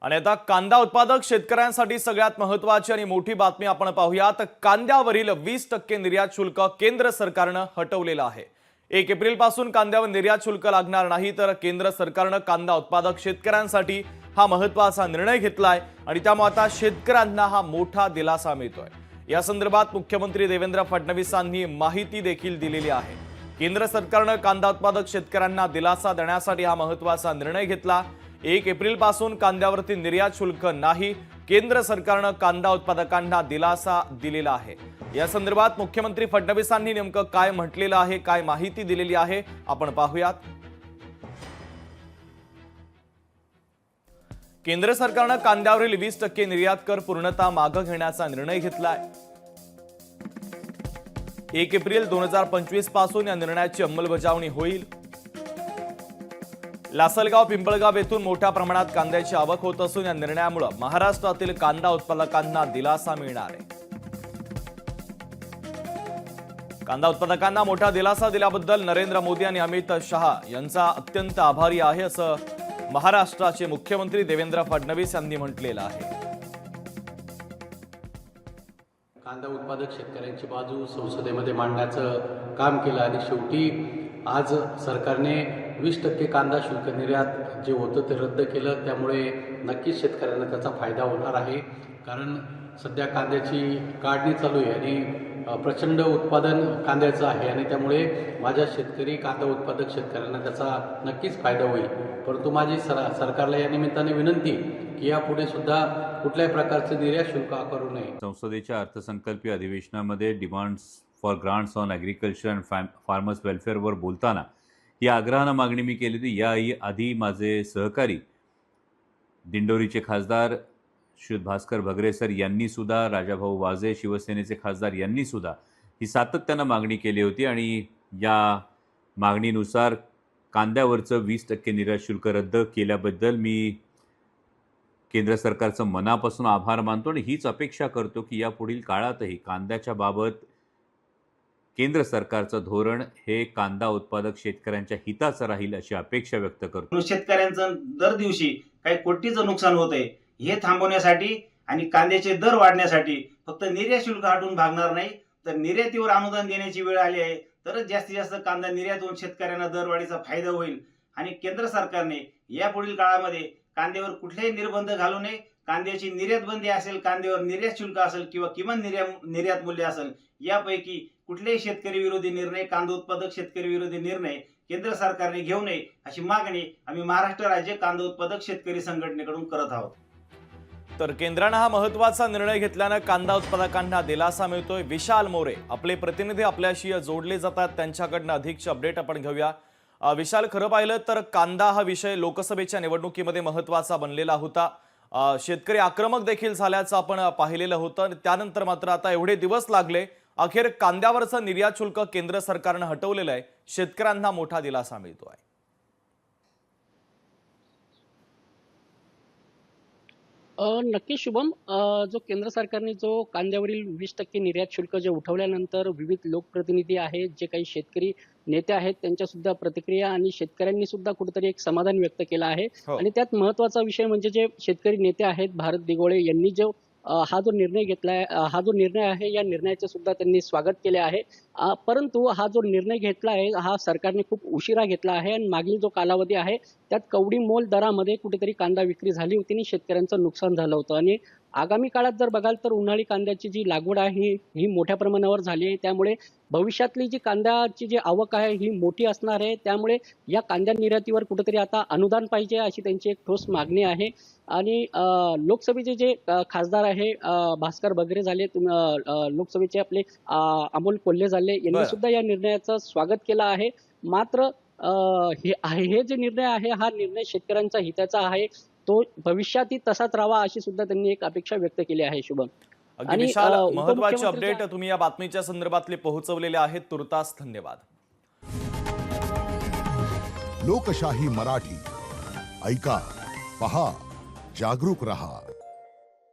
आणि आता कांदा उत्पादक शेतकऱ्यांसाठी सगळ्यात महत्त्वाची आणि मोठी बातमी आपण पाहूयात। कांद्यावरील 20% निर्यात शुल्क केंद्र सरकारने हटवलेलं आहे। 1 एप्रिल पासून कांद्यावर निर्यात शुल्क लागणार नाही, तर केंद्र सरकारने कांदा उत्पादक शेतकऱ्यांसाठी हा महत्त्वाचा निर्णय घेतलाय आणि त्यामुळे आता शेतकऱ्यांना हा मोठा दिलासा मिळतोय। या संदर्भात मुख्यमंत्री देवेंद्र फडणवीसांनी माहिती देखील दिलेली आहे। केंद्र सरकारने कांदा उत्पादक शेतकऱ्यांना दिलासा देण्यासाठी हा महत्त्वाचा निर्णय घेतला। 1 एप्रिल पासून कांद्यावरती निर्यात शुल्क नाही, केंद्र सरकारने कांदा उत्पादकांना दिलासा दिलेला आहे। या संदर्भात मुख्यमंत्री फडणवीसांनी नेमकं काय म्हटलेलं आहे, काय माहिती दिलेली आहे, आपण पाहूयात। केंद्र सरकारने कांद्यावरील 20% निर्यात कर पूर्णतः मागे घेण्याचा निर्णय घेतलाय। 1 एप्रिल 2025 पासून या निर्णयाची अंमलबजावणी होईल। लासलगाव पिंपळगाव येथून मोठ्या प्रमाणात कांद्याची आवक होत असून या निर्णयामुळे महाराष्ट्रातील कांदा उत्पादकांना दिलासा मिळणार आहे। कांदा उत्पादकांना मोठा दिलासा दिल्याबद्दल नरेंद्र मोदी आणि अमित शहा यांचा अत्यंत आभारी आहे, असं महाराष्ट्राचे मुख्यमंत्री देवेंद्र फडणवीस यांनी म्हटलेलं आहे। कांदा उत्पादक शेतकऱ्यांची बाजू संसदेमध्ये मांडण्याचं काम केलं आणि शेवटी आज सरकारने 20% कांदा शुल्क निर्यात जे होतं ते रद्द केलं। त्यामुळे नक्कीच शेतकऱ्यांना त्याचा फायदा होणार आहे, कारण सध्या कांद्याची काढणी चालू आहे आणि प्रचंड उत्पादन कांद्याचं आहे आणि त्यामुळे माझ्या शेतकरी कांदा उत्पादक शेतकऱ्यांना त्याचा नक्कीच फायदा होईल। परंतु माझी सरकारला या निमित्ताने विनंती की यापुढे सुद्धा कुठल्याही प्रकारचे निर्यात शुल्क आकारू नये। संसदेच्या अर्थसंकल्पीय अधिवेशनामध्ये demands for grants on agriculture and farmers वेलफेअरवर बोलताना या आग्रहानं मागणी मी केली होती। याआधी माझे सहकारी दिंडोरीचे खासदार श्री भास्कर भगरे सर यांनी सुद्धा, राजाभाऊ वाजे शिवसेनेचे खासदार यांनी सुद्धा ही सातत्यानं मागणी केली होती आणि या मागणीनुसार कांद्यावरचं 20% निर्यात शुल्क रद्द केल्याबद्दल मी केंद्र सरकारचं मनापासून आभार मानतो आणि हीच अपेक्षा करतो की यापुढील काळातही कांद्याच्या बाबत केंद्र सरकारचं धोरण हे कांदा उत्पादक शेतकऱ्यांच्या हिताचं राहील अशी अपेक्षा व्यक्त करतो। शेतकऱ्यांचं दर दिवशी काही कोटीचं नुकसान होतंय, हे थांबवण्यासाठी आणि कांद्याचे दर वाढण्यासाठी फक्त निर्यात शुल्क हटवून भागणार नाही, तर निर्यातीवर अनुदान देण्याची वेळ आली आहे, तरच जास्तीत जास्त कांदा निर्यात होऊन शेतकऱ्यांना दरवाढीचा फायदा होईल। आणि केंद्र सरकारने यापुढील काळामध्ये कांद्यावर कुठलेही निर्बंध घालू नये। कांद्याची निर्यात बंदी असेल, कांद्यावर निर्यात शुल्क असेल किंवा किमान निर्यात मूल्य असेल, यापैकी कुठलेही शेतकरी विरोधी निर्णय, कांदा उत्पादक शेतकरी विरोधी निर्णय केंद्र सरकारने घेऊ नये अशी मागणी आम्ही महाराष्ट्र राज्य कांदा उत्पादक शेतकरी संघटनेकडून करत आहोत। तर केंद्राने हा महत्त्वाचा निर्णय घेतल्याने कांदा उत्पादकांना दिलासा मिळतोय। विशाल मोरे आपले प्रतिनिधी आपल्याशी जोडले जातात, त्यांच्याकडून अधिकची अपडेट आपण घेऊया। विशाल, खरं पाहिलं तर कांदा हा विषय लोकसभेच्या निवडणुकीमध्ये महत्त्वाचा बनलेला होता। शेतकरी आक्रमक देखील झाल्याचं आपण पाहिलेलं होतं। त्यानंतर मात्र आता एवढे दिवस लागले, अखेर कांद्यावरचं निर्यात शुल्क केंद्र सरकारने हटवलेलं आहे। शेतकऱ्यांना मोठा दिलासा मिळतोय। नक्की शुभम, जो केंद्र सरकारने जो कांद्यावरील 20% निर्यात शुल्क जे उठवल्यानंतर विविध लोकप्रतिनिधी आहेत, जे काही शेतकरी नेते आहेत, त्यांच्या सुद्धा प्रतिक्रिया आणि शेतकऱ्यांनी सुद्धा कुठेतरी एक समाधान व्यक्त केलं आहे। आणि त्यात महत्त्वाचा विषय म्हणजे जे शेतकरी नेते आहेत भारत दिघोळे यांनी जो हा जो निर्णय घेतलाय, हा जो निर्णय आहे या निर्णयाचे सुद्धा त्यांनी स्वागत केले आहे। परंतु हा जो निर्णय घेतला आहे हा सरकारने खूप उशिरा घेतला आहे आणि मागील जो कालावधी आहे त्यात कवडी मोल दरामध्ये कुठेतरी कांदा विक्री झाली होती आणि शेतकऱ्यांचं नुकसान झालं होतं। आणि आगामी काळात जर बघाल तर उन्हाळी कांद्याची जी लागवड आहे ही मोठ्या प्रमाणावर झाली आहे, त्यामुळे भविष्यातली जी कांद्याची जी आवक आहे ही मोठी असणार आहे। त्यामुळे या कांद्या निर्यातीवर कुठेतरी आता अनुदान पाहिजे अशी त्यांची एक ठोस मागणी आहे। आणि लोकसभेचे जे खासदार आहे भास्कर बगरे झाले, लोकसभेचे आपले अमोल कोल्हे झाले, यांनी सुद्धा या निर्णयाचं स्वागत केलं आहे। मात्र हे जे निर्णय आहे हा निर्णय शेतकऱ्यांचा हिताचा आहे, तो भविष्यातही तसाच राहावा अशी सुद्धा त्यांनी एक अपेक्षा व्यक्त केली आहे। शुभम, आणि विशाल, महत्त्वाची अपडेट तुम्ही या बातमीच्या संदर्भातले पोहोचवलेले आहेत, तुर्तास धन्यवाद। लोकशाही मराठी ऐका, पहा, जागरूक रहा।